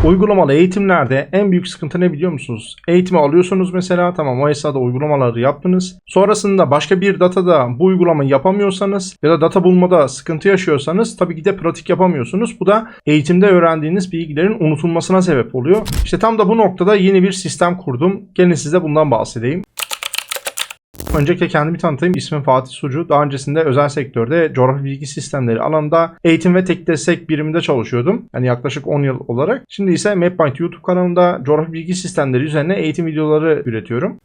Uygulamalı eğitimlerde en büyük sıkıntı ne biliyor musunuz? Eğitimi alıyorsunuz mesela, tamam, o esnada uygulamaları yaptınız. Sonrasında başka bir datada bu uygulamayı yapamıyorsanız ya da data bulmada sıkıntı yaşıyorsanız tabii ki de pratik yapamıyorsunuz. Bu da eğitimde öğrendiğiniz bilgilerin unutulmasına sebep oluyor. İşte tam da bu noktada yeni bir sistem kurdum. Gelin size bundan bahsedeyim. Öncelikle kendimi tanıtayım. İsmim Fatih Sucu. Daha öncesinde özel sektörde coğrafi bilgi sistemleri alanında eğitim ve tek destek biriminde çalışıyordum. Yani yaklaşık 10 yıl olarak. Şimdi ise MapPoint YouTube kanalında coğrafi bilgi sistemleri üzerine eğitim videoları üretiyorum.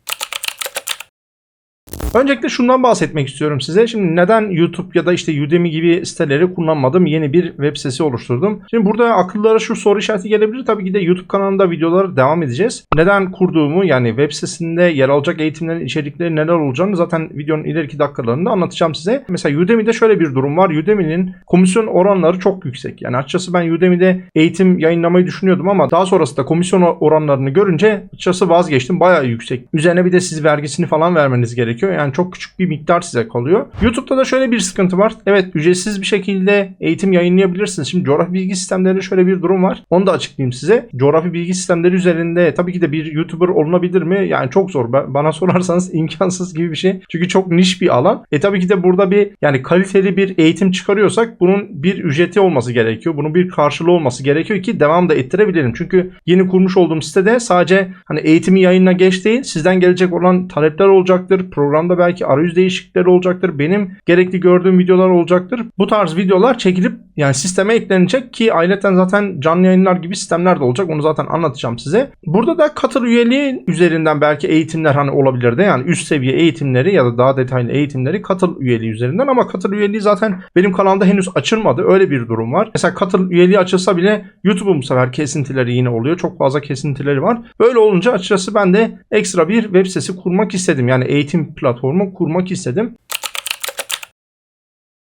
Öncelikle şundan bahsetmek istiyorum size. Şimdi neden YouTube ya da işte Udemy gibi siteleri kullanmadım? Yeni bir web sitesi oluşturdum. Şimdi burada akıllara şu soru işareti gelebilir. Tabii ki de YouTube kanalında videolara devam edeceğiz. Neden kurduğumu, yani web sitesinde yer alacak eğitimlerin içerikleri neler olacağını zaten videonun ileriki dakikalarında anlatacağım size. Mesela Udemy'de şöyle bir durum var. Udemy'nin komisyon oranları çok yüksek. Yani açıkçası ben Udemy'de eğitim yayınlamayı düşünüyordum ama daha sonrasında komisyon oranlarını görünce açıkçası vazgeçtim. Bayağı yüksek. Üzerine bir de siz vergisini falan vermeniz gerekiyor. Yani çok küçük bir miktar size kalıyor. YouTube'da da şöyle bir sıkıntı var. Evet, ücretsiz bir şekilde eğitim yayınlayabilirsiniz. Şimdi coğrafi bilgi sistemlerinde şöyle bir durum var. Onu da açıklayayım size. Coğrafi bilgi sistemleri üzerinde tabii ki de bir YouTuber olunabilir mi? Yani çok zor. Bana sorarsanız imkansız gibi bir şey. Çünkü çok niş bir alan. Tabii ki de burada bir, yani kaliteli bir eğitim çıkarıyorsak bunun bir ücreti olması gerekiyor. Bunun bir karşılığı olması gerekiyor ki devam da ettirebilirim. Çünkü yeni kurmuş olduğum sitede sadece hani eğitimi yayınla geç değil, sizden gelecek olan talepler olacaktır. Programda belki arayüz değişiklikleri olacaktır. Benim gerekli gördüğüm videolar olacaktır. Bu tarz videolar çekilip yani sisteme eklenecek ki ayrıca zaten canlı yayınlar gibi sistemler de olacak. Onu zaten anlatacağım size. Burada da katıl üyeliği üzerinden belki eğitimler hani olabilir de, yani üst seviye eğitimleri ya da daha detaylı eğitimleri katıl üyeliği üzerinden, ama katıl üyeliği zaten benim kanalda henüz açılmadı. Öyle bir durum var. Mesela katıl üyeliği açılsa bile YouTube'un bu sefer kesintileri yine oluyor. Çok fazla kesintileri var. Böyle olunca açıkçası ben de ekstra bir web sitesi kurmak istedim. Yani eğitim platformu kurmak istedim.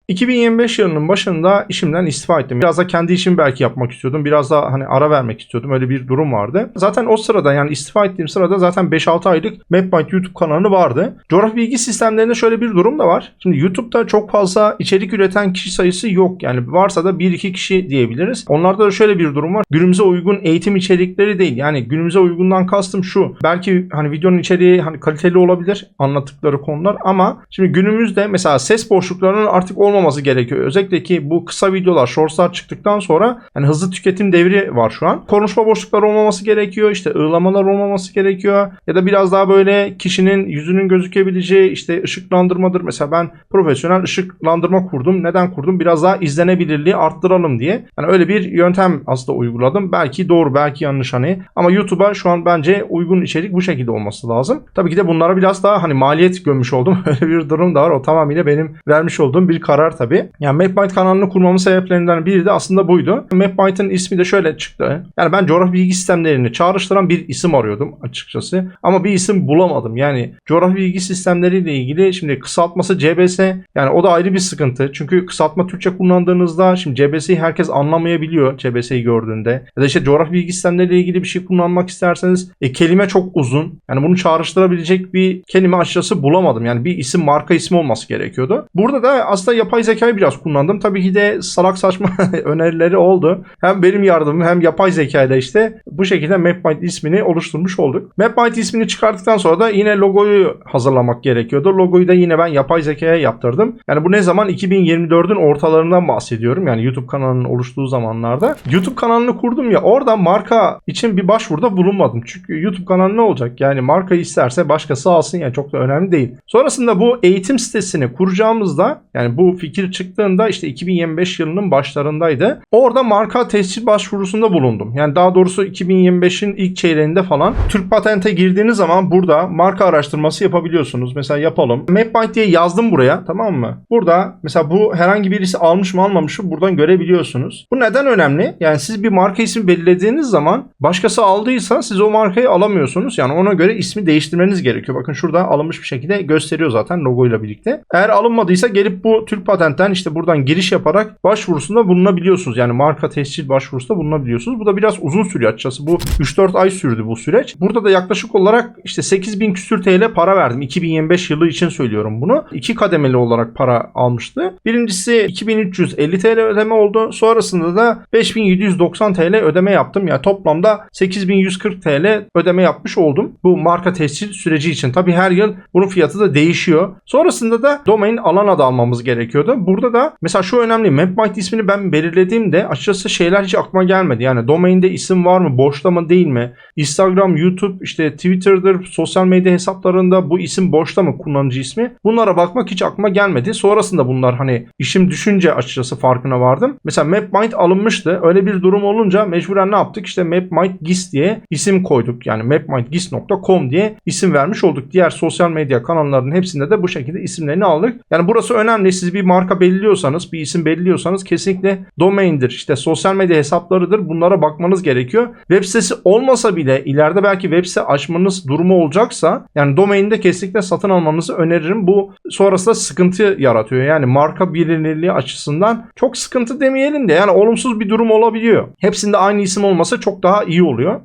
2025 yılının başında işimden istifa ettim. Biraz da kendi işimi belki yapmak istiyordum. Biraz da hani ara vermek istiyordum. Öyle bir durum vardı. Zaten o sırada, yani istifa ettiğim sırada zaten 5-6 aylık MapPoint YouTube kanalı vardı. Coğrafi bilgi sistemlerinde şöyle bir durum da var. Şimdi YouTube'da çok fazla içerik üreten kişi sayısı yok. Yani varsa da 1-2 kişi diyebiliriz. Onlarda da şöyle bir durum var. Günümüze uygun eğitim içerikleri değil. Yani günümüze uygundan kastım şu. Belki hani videonun içeriği hani kaliteli olabilir, anlattıkları konular, ama şimdi günümüzde mesela ses boşluklarının artık olmaması gerekiyor. Özellikle ki bu kısa videolar, shortslar çıktıktan sonra yani hızlı tüketim devri var şu an. Konuşma boşlukları olmaması gerekiyor. İşte ığlamalar olmaması gerekiyor. Ya da biraz daha böyle kişinin yüzünün gözükebileceği işte ışıklandırmadır. Mesela ben profesyonel ışıklandırma kurdum. Neden kurdum? Biraz daha izlenebilirliği arttıralım diye. Yani öyle bir yöntem aslında uyguladım. Belki doğru, belki yanlış hani. Ama YouTube'a şu an bence uygun içerik bu şekilde olması lazım. Tabii ki de bunlara biraz daha hani maliyet gömmüş oldum. Öyle bir durum da var. O tamamıyla benim vermiş olduğum bir karar tabii. Yani MapPoint kanalını kurmamın sebeplerinden biri de aslında buydu. MapPoint'in ismi de şöyle çıktı. Yani ben coğrafi bilgi sistemlerini çağrıştıran bir isim arıyordum açıkçası. Ama bir isim bulamadım. Yani coğrafi bilgi sistemleriyle ilgili şimdi kısaltması CBS, yani o da ayrı bir sıkıntı. Çünkü kısaltma Türkçe kullandığınızda şimdi CBS'yi herkes anlamayabiliyor CBS'yi gördüğünde. Ya da işte coğrafi bilgi sistemleriyle ilgili bir şey kullanmak isterseniz kelime çok uzun. Yani bunu çağrıştırabilecek bir kelime açıkçası bulamadım. Yani bir isim, marka ismi olması gerekiyordu. Burada da aslında yapay zekayı biraz kullandım. Tabii ki de salak saçma önerileri oldu. Hem benim yardımım hem yapay zekayla işte bu şekilde MapPoint ismini oluşturmuş olduk. MapPoint ismini çıkarttıktan sonra da yine logoyu hazırlamak gerekiyordu. Logoyu da yine ben yapay zekaya yaptırdım. Yani bu ne zaman? 2024'ün ortalarından bahsediyorum. Yani YouTube kanalının oluştuğu zamanlarda. YouTube kanalını kurdum ya, orada marka için bir başvuruda bulunmadım. Çünkü YouTube kanalı ne olacak? Yani markayı isterse başkası alsın, yani çok da önemli değil. Sonrasında bu eğitim sitesini kuracağımızda, yani bu fikir çıktığında işte 2025 yılının başlarındaydı. Orada marka tescil başvurusunda bulundum. Yani daha doğrusu 2025'in ilk çeyreğinde falan. Türk Patent'e girdiğiniz zaman burada marka araştırması yapabiliyorsunuz. Mesela yapalım. MapPoint diye yazdım buraya, tamam mı? Burada mesela bu herhangi birisi almış mı almamış mı buradan görebiliyorsunuz. Bu neden önemli? Yani siz bir marka ismi belirlediğiniz zaman başkası aldıysa siz o markayı alamıyorsunuz. Yani ona göre ismi değiştirmeniz gerekiyor. Bakın şurada alınmış bir şekilde gösteriyor zaten logoyla birlikte. Eğer alınmadıysa gelip bu Türk Patent'ten işte buradan giriş yaparak başvurusunda bulunabiliyorsunuz. Yani marka tescil başvurusunda bulunabiliyorsunuz. Bu da biraz uzun sürüyor açıkçası. açıkçası. Bu 3-4 ay sürdü bu süreç. Burada da yaklaşık olarak işte 8.000 küsür TL para verdim. 2025 yılı için söylüyorum bunu. 2 kademeli olarak para almıştı. Birincisi 2350 TL ödeme oldu. Sonrasında da 5790 TL ödeme yaptım. Yani toplamda 8140 TL ödeme yapmış oldum. Bu marka tescil süreci için. Tabii her yıl bunun fiyatı da değişiyor. Sonrasında da domain alan adı almamız gerekiyordu. Burada da mesela şu önemli. MapMind ismini ben belirlediğimde açıkçası şeyler hiç aklıma gelmedi. Yani domainde isim var mı? Boşta mı değil mi? Instagram, YouTube, işte Twitter'dır, sosyal medya hesaplarında bu isim boşta mı kullanıcı ismi? Bunlara bakmak hiç aklıma gelmedi. Sonrasında bunlar hani işim düşünce açıkçası farkına vardım. Mesela MapMind alınmıştı. Öyle bir durum olunca mecburen ne yaptık? İşte MapMindGIS diye isim koyduk. Yani mapmindgis.com diye isim vermiş olduk. Diğer sosyal medya kanallarının hepsinde de bu şekilde isimlerini aldık. Yani burası önemli. Siz bir marka belirliyorsanız, bir isim belirliyorsanız kesinlikle domain'dir, işte sosyal medya hesaplarıdır. Bunlara bakmanız gerekiyor. Web sitesi olmasa bile ileride belki web site açmanız durumu olacaksa yani domain'de kesinlikle satın almanızı öneririm. Bu sonrasında sıkıntı yaratıyor. Yani marka bilinirliği açısından çok sıkıntı demeyelim de yani olumsuz bir durum olabiliyor. Hepsinde aynı isim olmasa çok daha iyi oluyor.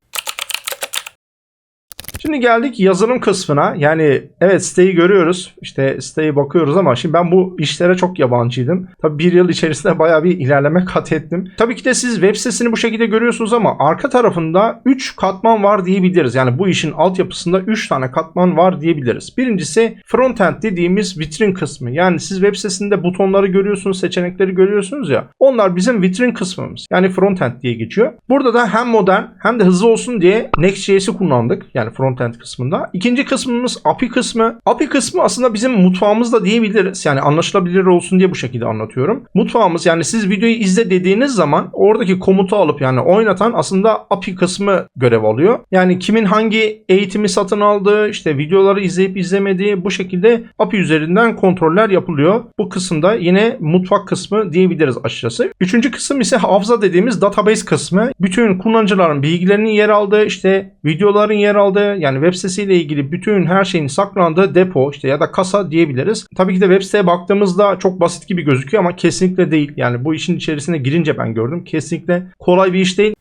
Şimdi geldik yazılım kısmına. Yani evet siteyi görüyoruz. İşte siteye bakıyoruz ama şimdi ben bu işlere çok yabancıydım. Tabii bir yıl içerisinde bayağı bir ilerleme kat ettim. Tabii ki de siz web sitesini bu şekilde görüyorsunuz ama arka tarafında 3 katman var diyebiliriz. Yani bu işin altyapısında 3 tane katman var diyebiliriz. Birincisi frontend dediğimiz vitrin kısmı. Yani siz web sitesinde butonları görüyorsunuz, seçenekleri görüyorsunuz ya. Onlar bizim vitrin kısmımız. Yani frontend diye geçiyor. Burada da hem modern hem de hızlı olsun diye Next.js'i kullandık. Yani frontend kısmında. İkinci kısmımız API kısmı. API kısmı aslında bizim mutfağımız da diyebiliriz. Yani anlaşılabilir olsun diye bu şekilde anlatıyorum. Mutfağımız yani siz videoyu izle dediğiniz zaman oradaki komutu alıp yani oynatan aslında API kısmı görev alıyor. Yani kimin hangi eğitimi satın aldığı, işte videoları izleyip izlemediği bu şekilde API üzerinden kontroller yapılıyor. Bu kısımda yine mutfak kısmı diyebiliriz açıkçası. Üçüncü kısım ise hafıza dediğimiz database kısmı. Bütün kullanıcıların bilgilerinin yer aldığı, işte videoların yer aldığı, yani web sitesiyle ilgili bütün her şeyin saklandığı depo işte ya da kasa diyebiliriz. Tabii ki de web siteye baktığımızda çok basit gibi gözüküyor ama kesinlikle değil. Yani bu işin içerisine girince ben gördüm. Kesinlikle kolay bir iş değil.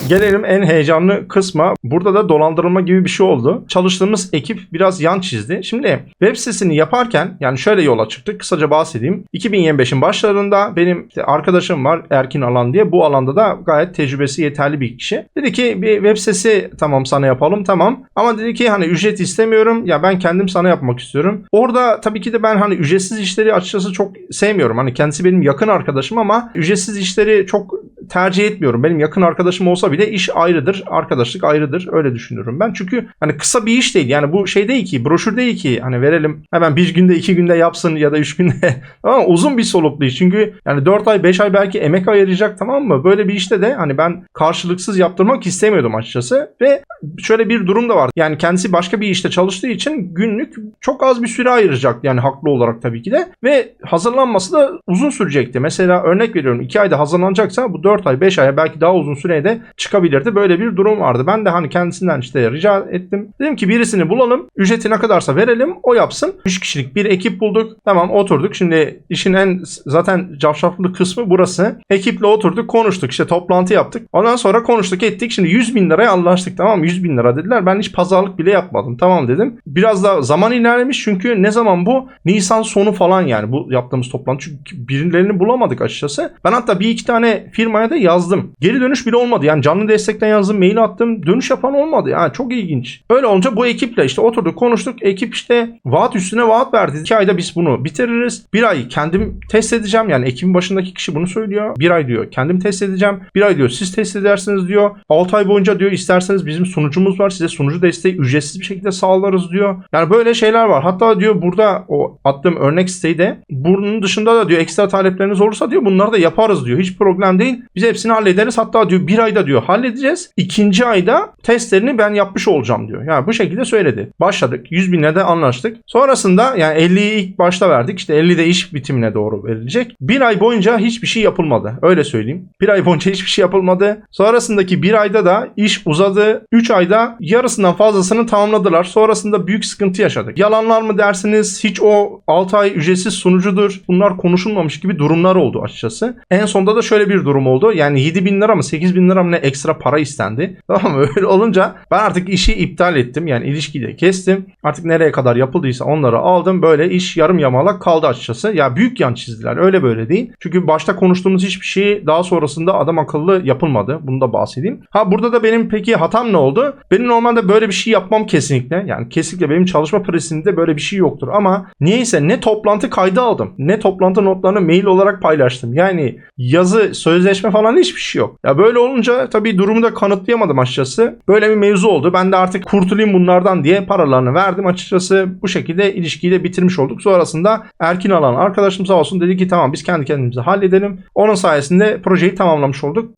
Gelelim en heyecanlı kısma. Burada da dolandırılma gibi bir şey oldu. Çalıştığımız ekip biraz yan çizdi. Şimdi web sitesini yaparken yani şöyle yola çıktık. Kısaca bahsedeyim. 2025'in başlarında benim arkadaşım var Erkin Alan diye. Bu alanda da gayet tecrübesi yeterli bir kişi. Dedi ki bir web sitesi tamam sana yapalım tamam. Ama dedi ki hani ücret istemiyorum. Ya ben kendim sana yapmak istiyorum. Orada tabii ki de ben hani ücretsiz işleri açıkçası çok sevmiyorum. Hani kendisi benim yakın arkadaşım ama ücretsiz işleri çok tercih etmiyorum. Benim yakın arkadaşım olsa bile iş ayrıdır, arkadaşlık ayrıdır. Öyle düşünüyorum ben. Çünkü hani kısa bir iş değil. Yani bu şey değil ki, broşür değil ki. Hani verelim hemen bir günde, 2 günde yapsın ya da 3 günde. Ama uzun bir soluklu iş. Çünkü yani 4 ay, 5 ay belki emek ayıracak, tamam mı? Böyle bir işte de hani ben karşılıksız yaptırmak istemiyordum açıkçası. Ve şöyle bir durum da var. Yani kendisi başka bir işte çalıştığı için günlük çok az bir süre ayıracak. Yani haklı olarak tabii ki de. Ve hazırlanması da uzun sürecekti. Mesela örnek veriyorum 2 ayda hazırlanacaksa bu 4 ay, 5 aya belki daha uzun sürede çıkabilirdi. Böyle bir durum vardı. Ben de hani kendisinden işte rica ettim. Dedim ki birisini bulalım. Ücreti ne kadarsa verelim. O yapsın. 3 kişilik bir ekip bulduk. Tamam oturduk. Şimdi işin en zaten cafcaflı kısmı burası. Ekiple oturduk konuştuk. İşte toplantı yaptık. Ondan sonra konuştuk ettik. Şimdi 100.000 liraya anlaştık. Tamam 100.000 lira dediler. Ben hiç pazarlık bile yapmadım. Tamam dedim. Biraz da zaman ilerlemiş çünkü ne zaman bu? Nisan sonu falan yani bu yaptığımız toplantı. Çünkü birilerini bulamadık açıkçası. Ben hatta bir iki tane firmaya da yazdım. Geri dönüş bile olmadı. Yani canlı destekten yazdım, mail attım. Dönüş yapan olmadı. Yani çok ilginç. Böyle olunca bu ekiple işte oturduk, konuştuk. Ekip işte vaat üstüne vaat verdi. 2 ayda biz bunu bitiririz. 1 ay kendim test edeceğim. Yani ekibin başındaki kişi bunu söylüyor. 1 ay diyor kendim test edeceğim. 1 ay diyor siz test edersiniz diyor. 6 ay boyunca diyor isterseniz bizim sunucumuz var. Size sunucu desteği ücretsiz bir şekilde sağlarız diyor. Yani böyle şeyler var. Hatta diyor burada o attığım örnek siteyi de bunun dışında da diyor ekstra talepleriniz olursa diyor bunları da yaparız diyor. Hiç problem değil. Biz hepsini hallederiz. Hatta diyor 1 ayda diyor halledeceğiz. 2. ayda testlerini ben yapmış olacağım diyor. Yani bu şekilde söyledi. Başladık. 100.000'le de anlaştık. Sonrasında yani 50'yi ilk başta verdik. İşte 50 de iş bitimine doğru verilecek. 1 ay boyunca hiçbir şey yapılmadı. Öyle söyleyeyim. 1 ay boyunca hiçbir şey yapılmadı. Sonrasındaki 1 ayda da iş uzadı. 3 ayda yarısından fazlasını tamamladılar. Sonrasında büyük sıkıntı yaşadık. Yalanlar mı dersiniz? Hiç o 6 ay ücretsiz sunucudur. Bunlar konuşulmamış gibi durumlar oldu açıkçası. En sonunda da şöyle bir durum oldu. oldu. Yani 7.000 lira mı 8.000 lira mı ne ekstra para istendi. Tamam mı? Öyle olunca ben artık işi iptal ettim. Yani ilişkiyi de kestim. Artık nereye kadar yapıldıysa onları aldım. Böyle iş yarım yamalak kaldı açıkçası. Ya büyük yan çizdiler. Öyle böyle değil. Çünkü başta konuştuğumuz hiçbir şey daha sonrasında adam akıllı yapılmadı. Bunu da bahsedeyim. Ha burada da benim peki hatam ne oldu? Benim normalde böyle bir şey yapmam kesinlikle. Yani kesinlikle benim çalışma prensibimde böyle bir şey yoktur. Ama niyeyse ne toplantı kaydı aldım. Ne toplantı notlarını mail olarak paylaştım. Yani yazı, sözleşme falan hiçbir şey yok. Ya böyle olunca tabii durumu da kanıtlayamadım açıkçası. Böyle bir mevzu oldu. Ben de artık kurtulayım bunlardan diye paralarını verdim açıkçası. Bu şekilde ilişkiyi de bitirmiş olduk. Sonrasında Erkin Alan arkadaşım sağ olsun dedi ki tamam biz kendi kendimizi halledelim. Onun sayesinde projeyi tamamlamış olduk.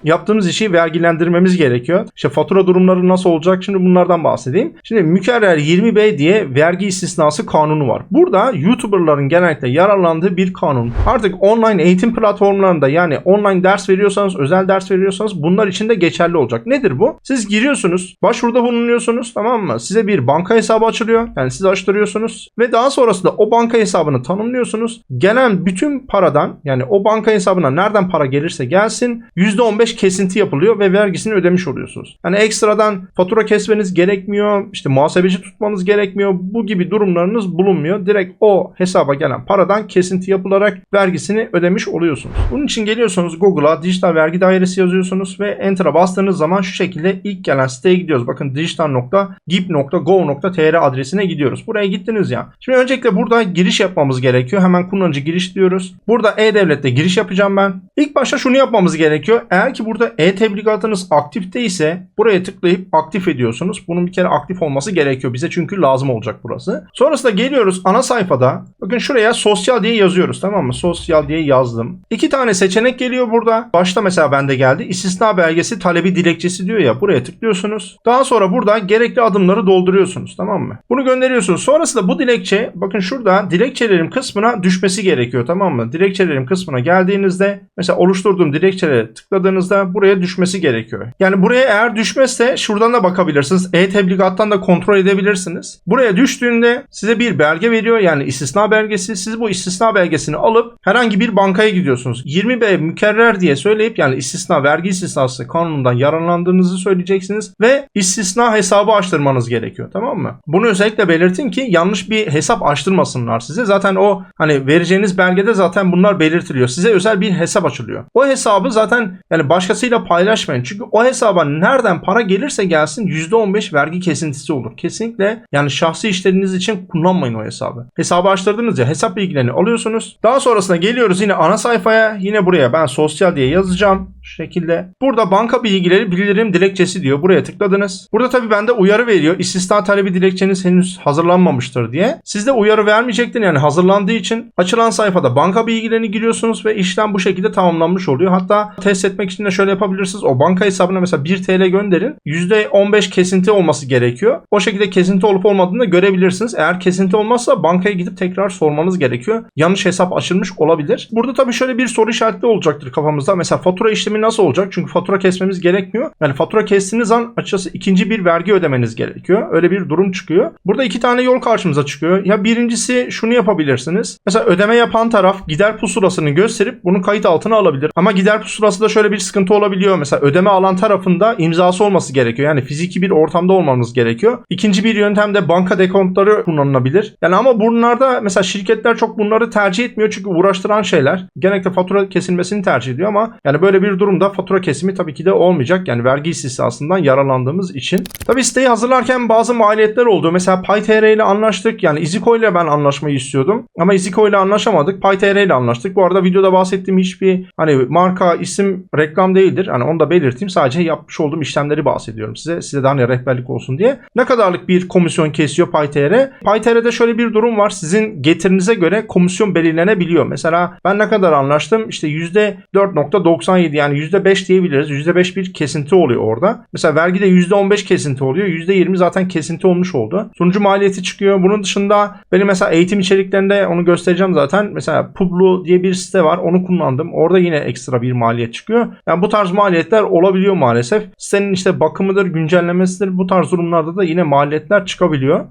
Yaptığımız işi vergilendirmemiz gerekiyor. İşte fatura durumları nasıl olacak? Şimdi bunlardan bahsedeyim. Şimdi mükerrer 20B diye vergi istisnası kanunu var. Burada YouTuber'ların genellikle yararlandığı bir kanun. Artık online eğitim platformlarında yani online ders veriyorsanız, özel ders veriyorsanız bunlar için de geçerli olacak. Nedir bu? Siz giriyorsunuz, başvuruda bulunuyorsunuz, tamam mı? Size bir banka hesabı açılıyor. Yani siz açtırıyorsunuz ve daha sonrasında o banka hesabını tanımlıyorsunuz. Gelen bütün paradan yani o banka hesabına nereden para gelirse gelsin %15 kesinti yapılıyor ve vergisini ödemiş oluyorsunuz. Yani ekstradan fatura kesmeniz gerekmiyor, işte muhasebeci tutmanız gerekmiyor. Bu gibi durumlarınız bulunmuyor. Direkt o hesaba gelen paradan kesinti yapılarak vergisini ödemiş oluyorsunuz. Bunun için geliyorsunuz Google'a dijital vergi dairesi yazıyorsunuz ve enter'a bastığınız zaman şu şekilde ilk gelen siteye gidiyoruz. Bakın dijital.gip.gov.tr adresine gidiyoruz. Buraya gittiniz ya. Şimdi öncelikle burada giriş yapmamız gerekiyor. Hemen kullanıcı giriş diyoruz. Burada E-Devlet'te giriş yapacağım ben. İlk başta şunu yapmamız gerekiyor. Eğer ki burada e-tebligatınız aktif değilse buraya tıklayıp aktif ediyorsunuz. Bunun bir kere aktif olması gerekiyor bize çünkü lazım olacak burası. Sonrasında geliyoruz ana sayfada. Bakın şuraya sosyal diye yazıyoruz, tamam mı? Sosyal diye yazdım. 2 tane seçenek geliyor burada. Başta mesela bende geldi. İstisna belgesi talebi dilekçesi diyor ya. Buraya tıklıyorsunuz. Daha sonra burada gerekli adımları dolduruyorsunuz, tamam mı? Bunu gönderiyorsunuz. Sonrasında bu dilekçe bakın şurada dilekçelerim kısmına düşmesi gerekiyor, tamam mı? Dilekçelerim kısmına geldiğinizde mesela oluşturduğum dilekçelere tıkladığınızda buraya düşmesi gerekiyor. Yani buraya eğer düşmezse şuradan da bakabilirsiniz. E-tebligattan da kontrol edebilirsiniz. Buraya düştüğünde size bir belge veriyor. Yani istisna belgesi. Siz bu istisna belgesini alıp herhangi bir bankaya gidiyorsunuz. 20B mükerrer diye söyleyip yani istisna vergi istisnası kanunundan yararlandığınızı söyleyeceksiniz ve istisna hesabı açtırmanız gerekiyor, tamam mı? Bunu özellikle belirtin ki yanlış bir hesap açtırmasınlar size. Zaten o hani vereceğiniz belgede zaten bunlar belirtiliyor. Size özel bir hesap açılıyor. O hesabı zaten yani başkasıyla paylaşmayın. Çünkü o hesaba nereden para gelirse gelsin %15 vergi kesintisi olur. Kesinlikle yani şahsi işleriniz için kullanmayın o hesabı. Hesabı açtırdınız ya, hesap bilgilerini alıyorsunuz. Daha sonrasında geliyoruz yine ana sayfaya. Yine buraya ben sosyal diye yazacağım. Şu şekilde. Burada banka bilgileri bildirim dilekçesi diyor. Buraya tıkladınız. Burada tabii bende uyarı veriyor. İstisna talebi dilekçeniz henüz hazırlanmamıştır diye. Sizde uyarı vermeyecektir yani hazırlandığı için. Açılan sayfada banka bilgilerini giriyorsunuz ve işlem bu şekilde tamamlanmış oluyor. Hatta test etmek için de şöyle yapabilirsiniz. O banka hesabına mesela 1 TL gönderin. %15 kesinti olması gerekiyor. O şekilde kesinti olup olmadığını da görebilirsiniz. Eğer kesinti olmazsa bankaya gidip tekrar sormanız gerekiyor. Yanlış hesap açılmış olabilir. Burada tabii şöyle bir soru işaretli olacaktır kafamızda. Mesela fatura işlemi nasıl olacak? Çünkü fatura kesmemiz gerekmiyor. Yani fatura kestiğiniz an açıkçası ikinci bir vergi ödemeniz gerekiyor. Öyle bir durum çıkıyor. Burada 2 tane yol karşımıza çıkıyor. Ya birincisi şunu yapabilirsiniz. Mesela ödeme yapan taraf gider pusulasını gösterip bunu kayıt altına alabilir. Ama gider pusulası da şöyle bir sıkıntı olabiliyor. Mesela ödeme alan tarafında imzası olması gerekiyor. Yani fiziki bir ortamda olmanız gerekiyor. İkinci bir yöntemde banka dekontları kullanılabilir. Yani ama bunlarda mesela şirketler çok bunları tercih etmiyor çünkü uğraştıran şeyler. Genellikle fatura kesilmesini tercih ediyor ama yani böyle bir durumda fatura kesimi tabii ki de olmayacak. Yani vergi istisnasından yararlandığımız için. Tabii siteyi hazırlarken bazı maliyetler oldu. Mesela PayTR ile anlaştık. Yani iziko ile ben anlaşmayı istiyordum. Ama iziko ile anlaşamadık. PayTR ile anlaştık. Bu arada videoda bahsettiğim hiçbir hani marka, isim, reklam değildir. Hani onu da belirteyim. Sadece yapmış olduğum işlemleri bahsediyorum size. Size de hani rehberlik olsun diye. Ne kadarlık bir komisyon kesiyor PayTR? PayTR'de şöyle bir durum var. Sizin getirinize göre komisyon belirlenebiliyor. Mesela ben ne kadar anlaştım? İşte %4.97 yani %5 diyebiliriz. %5 bir kesinti oluyor orada. Mesela vergide %15 kesinti oluyor. %20 zaten kesinti olmuş oldu. Sunucu maliyeti çıkıyor. Bunun dışında benim mesela eğitim içeriklerinde onu göstereceğim zaten. Mesela Publu diye bir site var. Onu kullandım. Orada yine ekstra bir maliyet çıkıyor. Yani bu tarz maliyetler olabiliyor maalesef. Sitenin işte bakımıdır, güncellemesidir. Bu tarz durumlarda da yine maliyetler çıkabiliyor.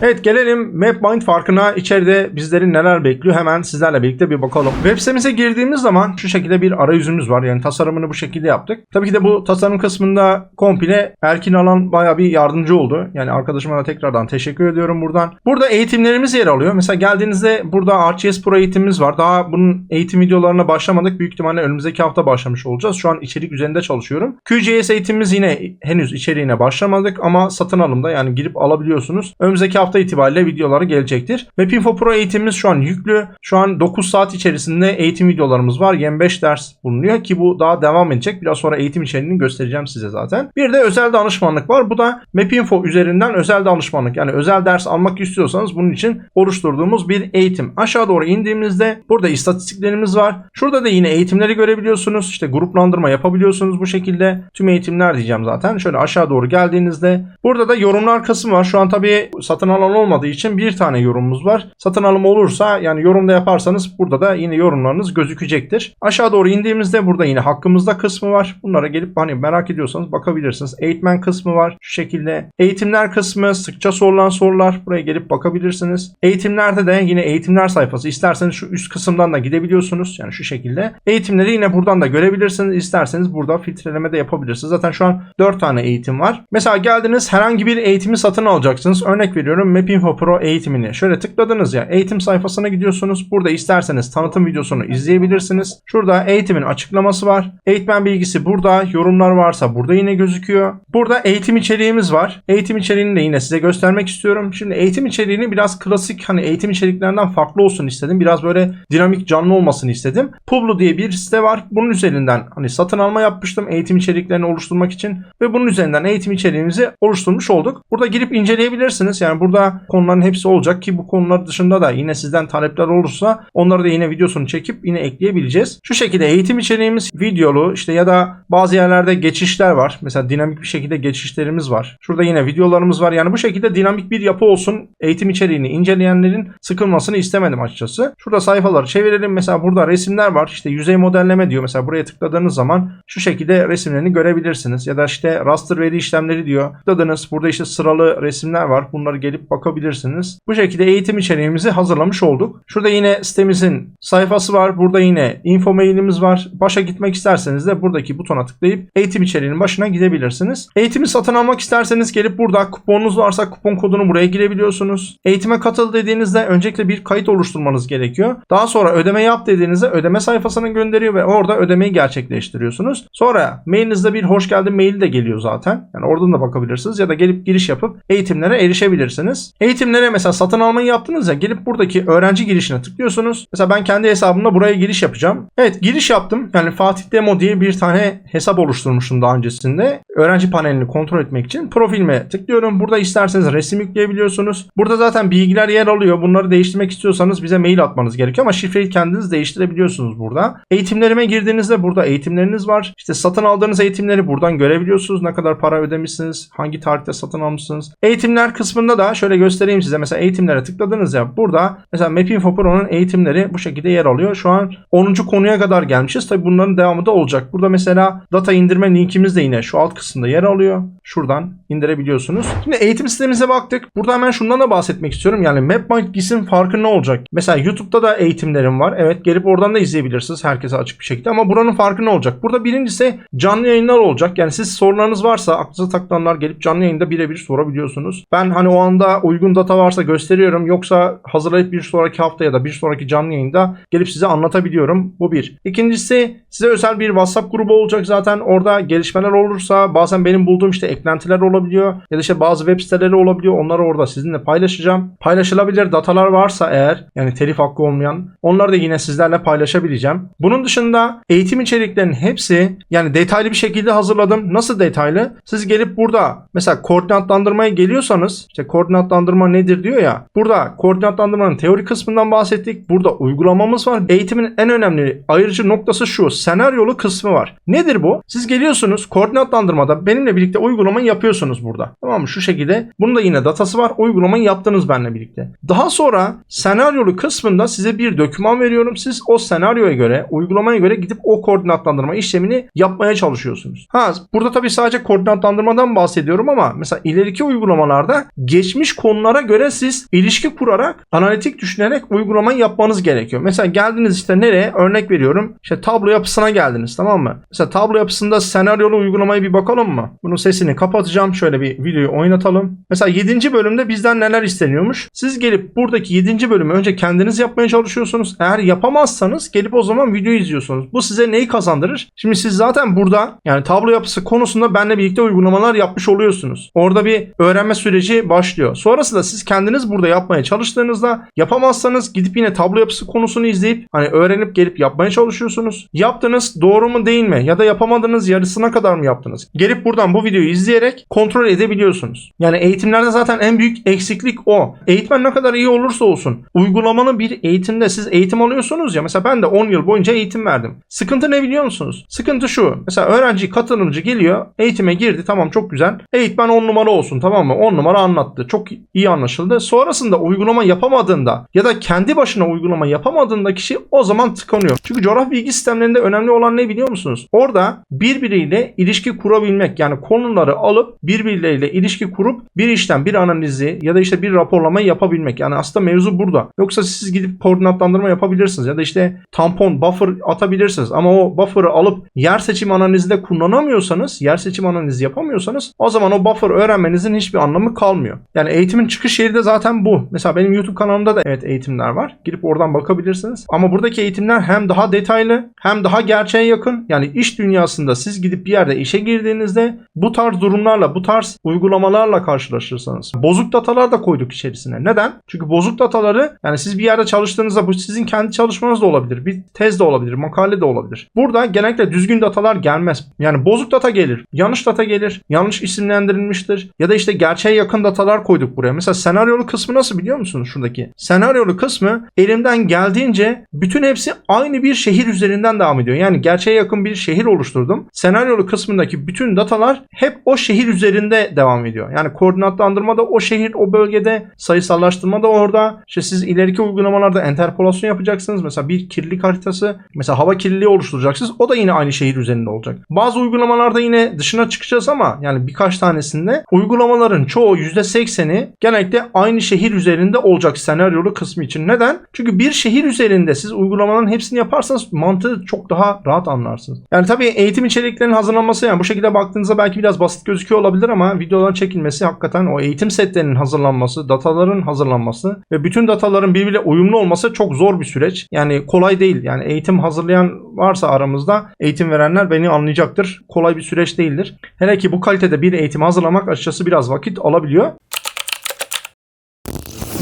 Evet, gelelim MapMind farkına. İçeride bizleri neler bekliyor hemen sizlerle birlikte bir bakalım. Web sitemize girdiğimiz zaman şu şekilde bir arayüzümüz var. Yani tasarımını bu şekilde yaptık. Tabii ki de bu tasarım kısmında komple Erkin Alan bayağı bir yardımcı oldu. Yani arkadaşıma da tekrardan teşekkür ediyorum buradan. Burada eğitimlerimiz yer alıyor. Mesela geldiğinizde burada RGS Pro eğitimimiz var. Daha bunun eğitim videolarına başlamadık. Büyük ihtimalle önümüzdeki hafta başlamış olacağız. Şu an içerik üzerinde çalışıyorum. QGIS eğitimimiz yine henüz içeriğine başlamadık ama satın alımda, yani girip alabiliyorsunuz. Önümüzdeki hafta itibariyle videoları gelecektir. Mapinfo Pro eğitimimiz şu an yüklü. Şu an 9 saat içerisinde eğitim videolarımız var. 25 ders bulunuyor ki bu daha devam edecek. Biraz sonra eğitim içeriğini göstereceğim size zaten. Bir de özel danışmanlık var. Bu da Mapinfo üzerinden özel danışmanlık. Yani özel ders almak istiyorsanız bunun için oluşturduğumuz bir eğitim. Aşağı doğru indiğimizde burada istatistiklerimiz var. Şurada da yine eğitimleri görebiliyorsunuz. İşte gruplandırma yapabiliyorsunuz bu şekilde. Tüm eğitimler diyeceğim zaten. Şöyle aşağı doğru geldiğinizde burada da yorumlar kısmı var. Şu an tabii satın alan olmadığı için bir tane yorumumuz var. Satın alım olursa, yani yorumda yaparsanız burada da yine yorumlarınız gözükecektir. Aşağı doğru indiğimizde burada yine hakkımızda kısmı var. Bunlara gelip hani merak ediyorsanız bakabilirsiniz. Eğitmen kısmı var. Şu şekilde. Eğitimler kısmı, sıkça sorulan sorular. Buraya gelip bakabilirsiniz. Eğitimlerde de yine eğitimler sayfası. İsterseniz şu üst kısımdan da gidebiliyorsunuz. Yani şu şekilde. Eğitimleri yine buradan da görebilirsiniz. İsterseniz burada filtreleme de yapabilirsiniz. Zaten şu an 4 tane eğitim var. Mesela geldiniz, herhangi bir eğitimi satın alacaksınız. Örnek veriyorum, Mapinfo Pro eğitimini. Şöyle tıkladınız ya, eğitim sayfasına gidiyorsunuz. Burada isterseniz tanıtım videosunu izleyebilirsiniz. Şurada eğitimin açıklaması var. Eğitmen bilgisi burada. Yorumlar varsa burada yine gözüküyor. Burada eğitim içeriğimiz var. Eğitim içeriğini de yine size göstermek istiyorum. Şimdi eğitim içeriğini biraz klasik, hani eğitim içeriklerinden farklı olsun istedim. Biraz böyle dinamik, canlı olmasını istedim. Publo diye bir site var. Bunun üzerinden hani satın alma yapmıştım eğitim içeriklerini oluşturmak için ve bunun üzerinden eğitim içeriğimizi oluşturmuş olduk. Burada girip inceleyebilirsiniz. Yani burada konuların hepsi olacak ki bu konular dışında da yine sizden talepler olursa onları da yine videosunu çekip yine ekleyebileceğiz. Şu şekilde eğitim içeriğimiz videolu, işte ya da bazı yerlerde geçişler var. Mesela dinamik bir şekilde geçişlerimiz var. Şurada yine videolarımız var. Yani bu şekilde dinamik bir yapı olsun. Eğitim içeriğini inceleyenlerin sıkılmasını istemedim açıkçası. Şurada sayfaları çevirelim. Mesela burada resimler var. İşte yüzey modelleme diyor. Mesela buraya tıkladığınız zaman şu şekilde resimlerini görebilirsiniz. Ya da işte raster veri işlemleri diyor. Tıkladınız. Burada işte sıralı resimler var. Bunları gelip bakabilirsiniz. Bu şekilde eğitim içeriğimizi hazırlamış olduk. Şurada yine sitemizin sayfası var. Burada yine info mailimiz var. Başa gitmek isterseniz de buradaki butona tıklayıp eğitim içeriğinin başına gidebilirsiniz. Eğitimi satın almak isterseniz gelip burada kuponunuz varsa kupon kodunu buraya girebiliyorsunuz. Eğitime katıl dediğinizde öncelikle bir kayıt oluşturmanız gerekiyor. Daha sonra ödeme yap dediğinizde ödeme sayfasına gönderiyor ve orada ödemeyi gerçekleştiriyorsunuz. Sonra mailinizde bir hoş geldin maili de geliyor zaten. Yani oradan da bakabilirsiniz ya da gelip giriş yapıp eğitimlere erişebilirsiniz. Eğitimlere mesela satın almayı yaptınız ya, gelip buradaki öğrenci girişine tıklıyorsunuz. Mesela ben kendi hesabımla buraya giriş yapacağım. Evet, giriş yaptım. Yani Fatih Demo diye bir tane hesap oluşturmuştum daha öncesinde. Öğrenci panelini kontrol etmek için profilime tıklıyorum. Burada isterseniz resim yükleyebiliyorsunuz. Burada zaten bilgiler yer alıyor. Bunları değiştirmek istiyorsanız bize mail atmanız gerekiyor ama şifreyi kendiniz değiştirebiliyorsunuz burada. Eğitimlerime girdiğinizde burada eğitimleriniz var. İşte satın aldığınız eğitimleri buradan görebiliyorsunuz. Ne kadar para ödemişsiniz, hangi tarihte satın almışsınız. Eğitimler kısmında da şöyle göstereyim size. Mesela eğitimlere tıkladınız ya, burada mesela Mapinfo Pro'nun eğitimleri bu şekilde yer alıyor. Şu an 10. konuya kadar gelmişiz. Tabi bunların devamı da olacak. Burada mesela data indirme linkimiz de yine şu alt kısımda yer alıyor. Şuradan indirebiliyorsunuz. Şimdi eğitim sistemimize baktık. Burada hemen şundan da bahsetmek istiyorum. Yani MapMind GIS'in farkı ne olacak? Mesela YouTube'da da eğitimlerim var. Evet, gelip oradan da izleyebilirsiniz herkese açık bir şekilde ama buranın farkı ne olacak? Burada birincisi canlı yayınlar olacak. Yani siz sorularınız varsa aklınıza takılanlar gelip canlı yayında birebir sorabiliyorsunuz. Ben hani o anda uygun data varsa gösteriyorum. Yoksa hazırlayıp bir sonraki hafta ya da bir sonraki canlı yayında gelip size anlatabiliyorum. Bu bir. İkincisi, size özel bir WhatsApp grubu olacak zaten. Orada gelişmeler olursa bazen benim bulduğum işte eklentiler olabiliyor. Ya da işte bazı web siteleri olabiliyor. Onları orada sizinle paylaşacağım. Paylaşılabilir datalar varsa eğer, yani telif hakkı olmayan, onları da yine sizlerle paylaşabileceğim. Bunun dışında eğitim içeriklerinin hepsi yani detaylı bir şekilde hazırladım. Nasıl detaylı? Siz gelip burada mesela koordinatlandırmaya geliyorsanız, işte koordinatlandırma nedir diyor ya. Burada koordinatlandırmanın teori kısmından bahsettik. Burada uygulamamız var. Eğitimin en önemli ayırıcı noktası şu: senaryolu kısmı var. Nedir bu? Siz geliyorsunuz koordinatlandırmada benimle birlikte uygulama uygulamayı yapıyorsunuz burada. Tamam mı? Şu şekilde. Bunun da yine datası var. Uygulamayı yaptınız benimle birlikte. Daha sonra senaryolu kısmında size bir doküman veriyorum. Siz o senaryoya göre, uygulamaya göre gidip o koordinatlandırma işlemini yapmaya çalışıyorsunuz. Burada tabii sadece koordinatlandırmadan bahsediyorum ama mesela ileriki uygulamalarda geçmiş konulara göre siz ilişki kurarak, analitik düşünerek uygulamayı yapmanız gerekiyor. Mesela geldiniz işte nereye? Örnek veriyorum. İşte tablo yapısına geldiniz, tamam mı? Mesela tablo yapısında senaryolu uygulamayı bir bakalım mı? Bunun sesini kapatacağım. Şöyle bir videoyu oynatalım. Mesela 7. bölümde bizden neler isteniyormuş? Siz gelip buradaki 7. bölümü önce kendiniz yapmaya çalışıyorsunuz. Eğer yapamazsanız gelip o zaman videoyu izliyorsunuz. Bu size neyi kazandırır? Şimdi siz zaten burada yani tablo yapısı konusunda benimle birlikte uygulamalar yapmış oluyorsunuz. Orada bir öğrenme süreci başlıyor. Sonrasında siz kendiniz burada yapmaya çalıştığınızda yapamazsanız gidip yine tablo yapısı konusunu izleyip hani öğrenip gelip yapmaya çalışıyorsunuz. Yaptınız, doğru mu değil mi? Ya da yapamadınız, yarısına kadar mı yaptınız? Gelip buradan bu videoyu izleyerek kontrol edebiliyorsunuz. Yani eğitimlerde zaten en büyük eksiklik o. Eğitmen ne kadar iyi olursa olsun uygulamalı bir eğitimde siz eğitim alıyorsunuz ya. Mesela ben de 10 yıl boyunca eğitim verdim. Sıkıntı ne biliyor musunuz? Sıkıntı şu. Mesela öğrenci, katılımcı geliyor. Eğitime girdi. Tamam, çok güzel. Eğitmen 10 numara olsun, tamam mı? 10 numara anlattı. Çok iyi anlaşıldı. Sonrasında uygulama yapamadığında ya da kendi başına uygulama yapamadığında kişi o zaman tıkanıyor. Çünkü coğrafya bilgi sistemlerinde önemli olan ne biliyor musunuz? Orada birbiriyle ilişki kurabilmek. Yani konuları alıp birbirleriyle ilişki kurup bir işlem, bir analizi ya da işte bir raporlamayı yapabilmek. Yani aslında mevzu burada. Yoksa siz gidip koordinatlandırma yapabilirsiniz ya da işte tampon, buffer atabilirsiniz ama o buffer'ı alıp yer seçim analizinde kullanamıyorsanız, yer seçim analizi yapamıyorsanız o zaman o buffer öğrenmenizin hiçbir anlamı kalmıyor. Yani eğitimin çıkış yeri de zaten bu. Mesela benim YouTube kanalımda da evet eğitimler var. Girip oradan bakabilirsiniz. Ama buradaki eğitimler hem daha detaylı hem daha gerçeğe yakın. Yani iş dünyasında siz gidip bir yerde işe girdiğinizde bu tarz durumlarla, bu tarz uygulamalarla karşılaşırsanız. Bozuk datalar da koyduk içerisine. Neden? Çünkü bozuk dataları yani siz bir yerde çalıştığınızda bu sizin kendi çalışmanız da olabilir. Bir tez de olabilir, makale de olabilir. Burada genellikle düzgün datalar gelmez. Yani bozuk data gelir, yanlış data gelir, yanlış isimlendirilmiştir ya da işte gerçeğe yakın datalar koyduk buraya. Mesela senaryolu kısmı nasıl biliyor musunuz şuradaki? Senaryolu kısmı elimden geldiğince bütün hepsi aynı bir şehir üzerinden devam ediyor. Yani gerçeğe yakın bir şehir oluşturdum. Senaryolu kısmındaki bütün datalar hep o şehir üzerinde devam ediyor. Yani koordinatlandırma da o şehir, o bölgede, sayısallaştırma da orada. İşte siz ileriki uygulamalarda enterpolasyon yapacaksınız. Mesela bir kirlilik haritası, mesela hava kirliliği oluşturacaksınız. O da yine aynı şehir üzerinde olacak. Bazı uygulamalarda yine dışına çıkacağız ama yani birkaç tanesinde uygulamaların çoğu %80'i genellikle aynı şehir üzerinde olacak senaryolu kısmı için. Neden? Çünkü bir şehir üzerinde siz uygulamaların hepsini yaparsanız mantığı çok daha rahat anlarsınız. Yani tabii eğitim içeriklerinin hazırlanması yani bu şekilde baktığınızda belki biraz basit gözüküyor olabilir ama videoların çekilmesi hakikaten o eğitim setlerinin hazırlanması, dataların hazırlanması ve bütün dataların birbiriyle uyumlu olması çok zor bir süreç. Yani kolay değil. Yani eğitim hazırlayan varsa aramızda eğitim verenler beni anlayacaktır. Kolay bir süreç değildir. Hele ki bu kalitede bir eğitim hazırlamak açıkçası biraz vakit alabiliyor.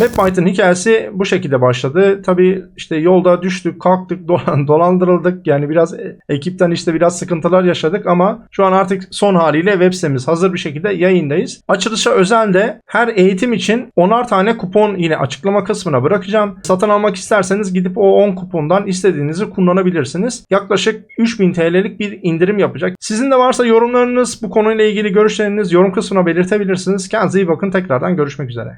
MapByte'ın hikayesi bu şekilde başladı. Tabii işte yolda düştük, kalktık, dolandırıldık. Yani biraz ekipten işte biraz sıkıntılar yaşadık ama şu an artık son haliyle web sitemiz hazır bir şekilde yayındayız. Açılışa özel de her eğitim için 10'ar tane kupon yine açıklama kısmına bırakacağım. Satın almak isterseniz gidip o 10 kupondan istediğinizi kullanabilirsiniz. Yaklaşık 3000 TL'lik bir indirim yapacak. Sizin de varsa yorumlarınız, bu konuyla ilgili görüşleriniz yorum kısmına belirtebilirsiniz. Kendinize iyi bakın. Tekrardan görüşmek üzere.